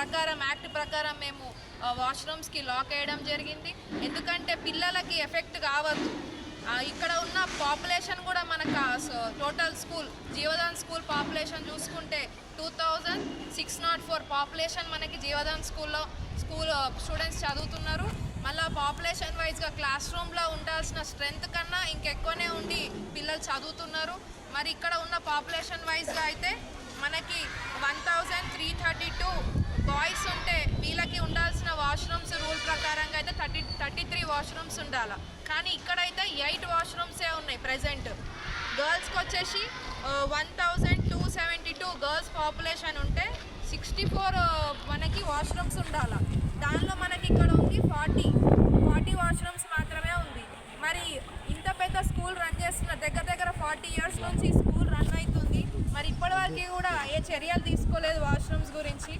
Act ప్రకారం మేము వాష్రూమ్స్కి lock వేయడం జరిగింది. ఎందుకంటే పిల్లలకి ఎఫెక్ట్ కావద్దు. ఇక్కడ ఉన్న పాపులేషన్ కూడా మనకు టోటల్ జీవదాన్ స్కూల్ పాపులేషన్ చూసుకుంటే 2604 పాపులేషన్ మనకి జీవదాన్ స్కూల్ స్టూడెంట్స్ చదువుతున్నారు. మళ్ళీ పాపులేషన్ వైజ్గా క్లాస్ రూమ్లో ఉండాల్సిన స్ట్రెంత్ కన్నా ఇంకెక్కువనే ఉండి పిల్లలు చదువుతున్నారు. మరి ఇక్కడ ఉన్న పాపులేషన్ వైజ్గా అయితే మనకి 1332 బాయ్స్ ఉంటే వీళ్ళకి ఉండాల్సిన వాష్రూమ్స్ రూల్ ప్రకారంగా అయితే 33 వాష్రూమ్స్ ఉండాలి. కానీ ఇక్కడైతే 8 వాష్రూమ్సే ఉన్నాయి ప్రజెంట్. గర్ల్స్కి వచ్చేసి 1272 గర్ల్స్ పాపులేషన్ ఉంటే 64 మనకి వాష్రూమ్స్ ఉండాలి. దానిలో మనకి ఇక్కడ ఉంది 40 వాష్రూమ్స్ మాత్రమే ఉంది. మరి ఇంత పెద్ద స్కూల్ రన్ చేస్తున్న దగ్గర 40 ఇయర్స్ నుంచి స్కూల్ రన్ అవుతుంది. మరి ఇప్పటివరకు కూడా ఏ చర్యలు తీసుకోలేదు వాష్రూమ్స్ గురించి.